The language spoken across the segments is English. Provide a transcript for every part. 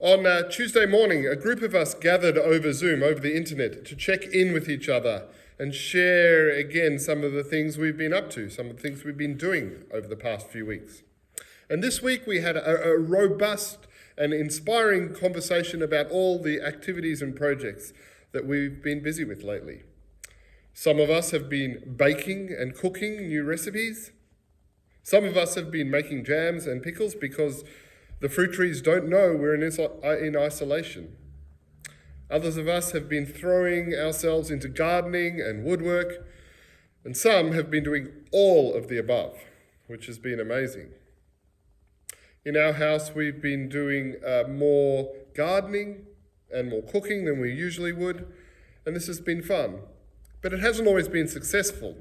On Tuesday morning, a group of us gathered over Zoom, over the internet, to check in with each other and share again some of the things we've been up to, some of the things we've been doing over the past few weeks. And this week we had a robust and inspiring conversation about all the activities and projects that we've been busy with lately. Some of us have been baking and cooking new recipes. Some of us have been making jams and pickles because the fruit trees don't know we're in isolation. Others of us have been throwing ourselves into gardening and woodwork, and some have been doing all of the above, which has been amazing. In our house, we've been doing more gardening and more cooking than we usually would, and this has been fun. But it hasn't always been successful,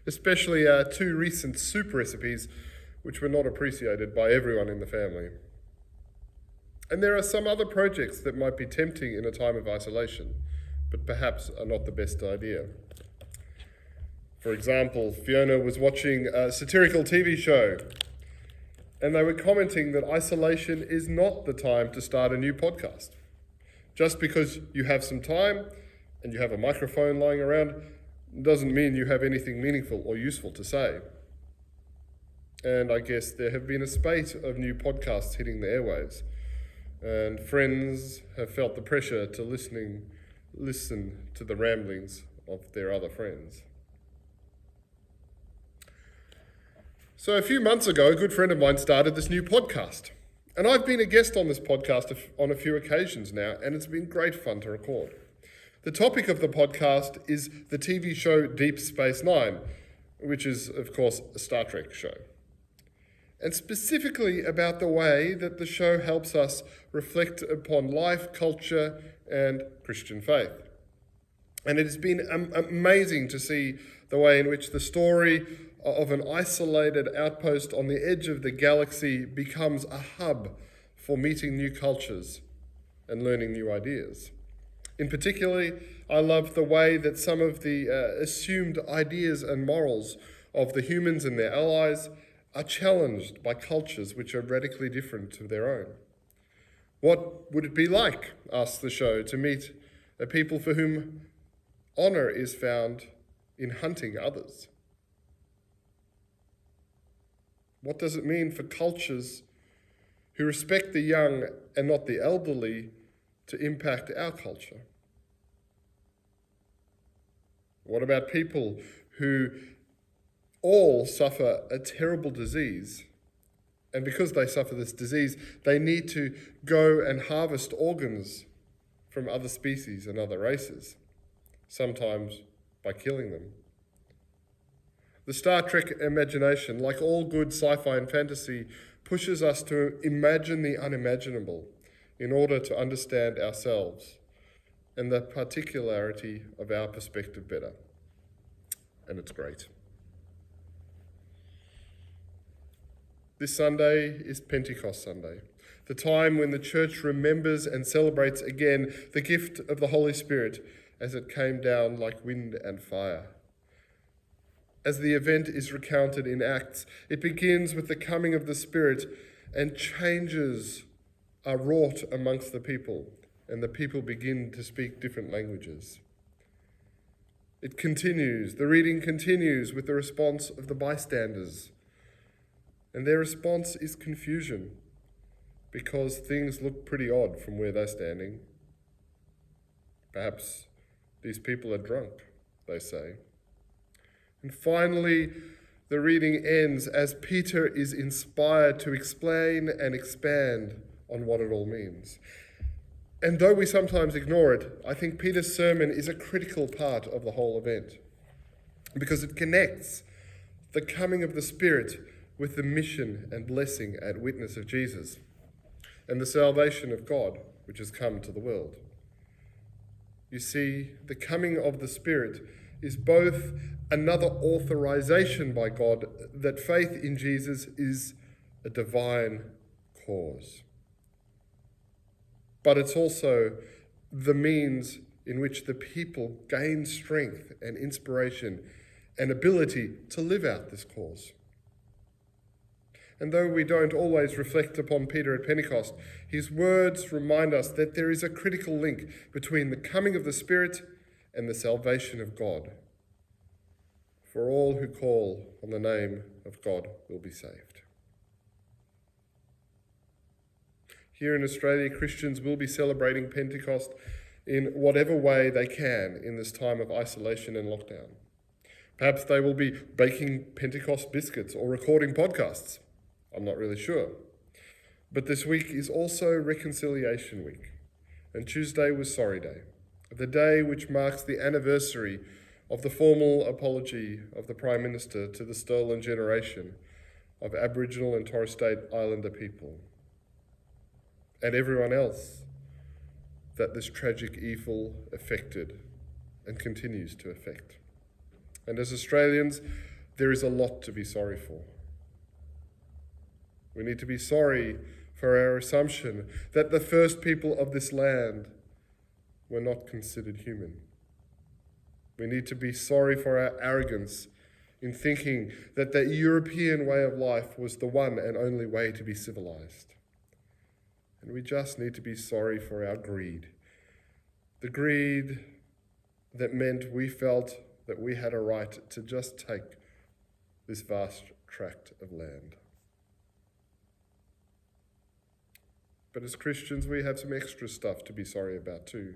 especially our two recent soup recipes, which were not appreciated by everyone in the family. And there are some other projects that might be tempting in a time of isolation, but perhaps are not the best idea. For example, Fiona was watching a satirical TV show, and they were commenting that isolation is not the time to start a new podcast. Just because you have some time and you have a microphone lying around doesn't mean you have anything meaningful or useful to say. And I guess there have been a spate of new podcasts hitting the airwaves, and friends have felt the pressure to listen to the ramblings of their other friends. So a few months ago, a good friend of mine started this new podcast. And I've been a guest on this podcast on a few occasions now, and it's been great fun to record. The topic of the podcast is the TV show Deep Space Nine, which is, of course, a Star Trek show. And specifically about the way that the show helps us reflect upon life, culture, and Christian faith. And it has been amazing to see the way in which the story of an isolated outpost on the edge of the galaxy becomes a hub for meeting new cultures and learning new ideas. In particular, I love the way that some of the assumed ideas and morals of the humans and their allies are challenged by cultures which are radically different to their own. What would it be like, asks the show, to meet a people for whom honour is found in hunting others? What does it mean for cultures who respect the young and not the elderly to impact our culture? What about people who all suffer a terrible disease, and because they suffer this disease, they need to go and harvest organs from other species and other races, sometimes by killing them? The Star Trek imagination, like all good sci-fi and fantasy, pushes us to imagine the unimaginable in order to understand ourselves and the particularity of our perspective better. And it's great. This Sunday is Pentecost Sunday, the time when the church remembers and celebrates again the gift of the Holy Spirit as it came down like wind and fire. As the event is recounted in Acts, it begins with the coming of the Spirit, and changes are wrought amongst the people, and the people begin to speak different languages. It continues, the reading continues with the response of the bystanders. And their response is confusion, because things look pretty odd from where they're standing. Perhaps these people are drunk, they say. And finally, the reading ends as Peter is inspired to explain and expand on what it all means. And though we sometimes ignore it, I think Peter's sermon is a critical part of the whole event, because it connects the coming of the Spirit with the mission and blessing and witness of Jesus and the salvation of God which has come to the world. You see, the coming of the Spirit is both another authorization by God that faith in Jesus is a divine cause, but it's also the means in which the people gain strength and inspiration and ability to live out this cause. And though we don't always reflect upon Peter at Pentecost, his words remind us that there is a critical link between the coming of the Spirit and the salvation of God. For all who call on the name of God will be saved. Here in Australia, Christians will be celebrating Pentecost in whatever way they can in this time of isolation and lockdown. Perhaps they will be baking Pentecost biscuits or recording podcasts. I'm not really sure. But this week is also Reconciliation Week, and Tuesday was Sorry Day, the day which marks the anniversary of the formal apology of the Prime Minister to the stolen generation of Aboriginal and Torres Strait Islander people and everyone else that this tragic evil affected and continues to affect. And as Australians, there is a lot to be sorry for. We need to be sorry for our assumption that the first people of this land were not considered human. We need to be sorry for our arrogance in thinking that the European way of life was the one and only way to be civilized. And we just need to be sorry for our greed. The greed that meant we felt that we had a right to just take this vast tract of land. But as Christians, we have some extra stuff to be sorry about too.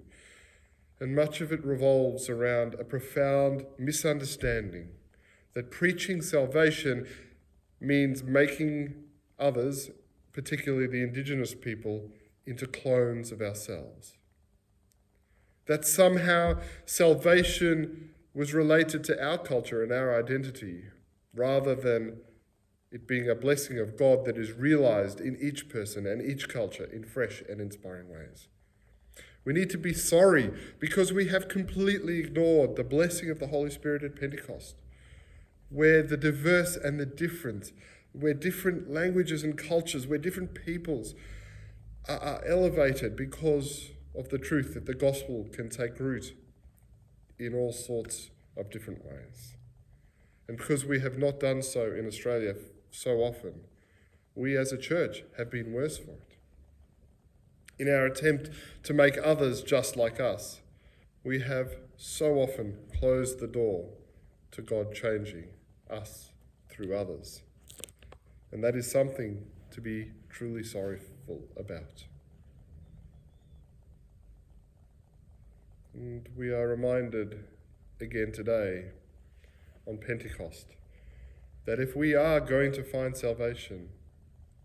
And much of it revolves around a profound misunderstanding that preaching salvation means making others, particularly the Indigenous people, into clones of ourselves. That somehow salvation was related to our culture and our identity, rather than it being a blessing of God that is realized in each person and each culture in fresh and inspiring ways. We need to be sorry because we have completely ignored the blessing of the Holy Spirit at Pentecost, where the diverse and the different, where different languages and cultures, where different peoples are elevated because of the truth that the gospel can take root in all sorts of different ways. And because we have not done so in Australia so often, we as a church have been worse for it. In our attempt to make others just like us, we have so often closed the door to God changing us through others. And that is something to be truly sorrowful about. And we are reminded again today on Pentecost that if we are going to find salvation,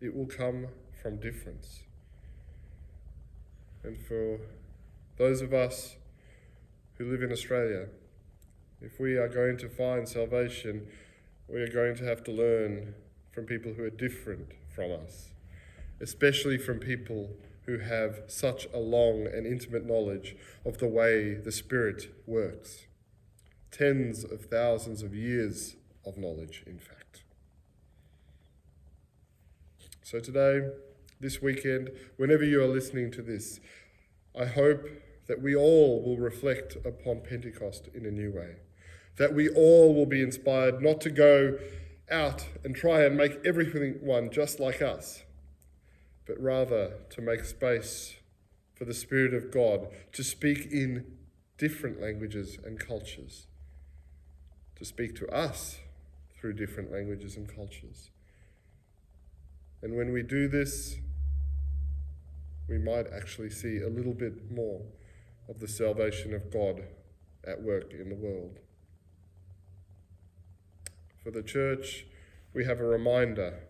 it will come from difference. And for those of us who live in Australia, if we are going to find salvation, we are going to have to learn from people who are different from us, especially from people who have such a long and intimate knowledge of the way the Spirit works. Tens of thousands of years of knowledge, in fact. So today, this weekend, whenever you are listening to this, I hope that we all will reflect upon Pentecost in a new way. That we all will be inspired not to go out and try and make everyone just like us, but rather to make space for the Spirit of God to speak in different languages and cultures, to speak to us through different languages and cultures. And when we do this, we might actually see a little bit more of the salvation of God at work in the world. For the church, we have a reminder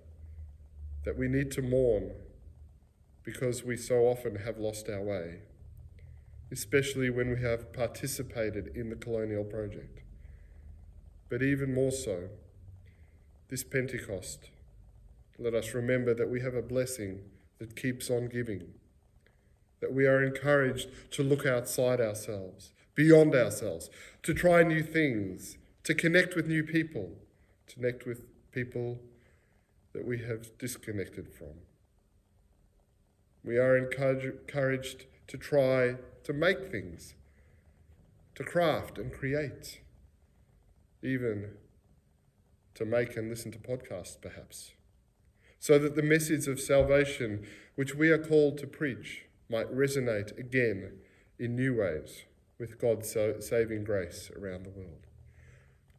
that we need to mourn because we so often have lost our way, especially when we have participated in the colonial project. But even more so, this Pentecost, let us remember that we have a blessing that keeps on giving, that we are encouraged to look outside ourselves, beyond ourselves, to try new things, to connect with new people, to connect with people that we have disconnected from. We are encouraged to try to make things, to craft and create, even to make and listen to podcasts perhaps. so that the message of salvation, which we are called to preach, might resonate again in new ways with God's saving grace around the world.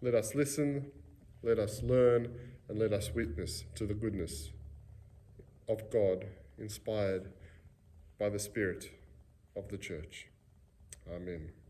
Let us listen, let us learn, and let us witness to the goodness of God, inspired by the Spirit of the Church. Amen.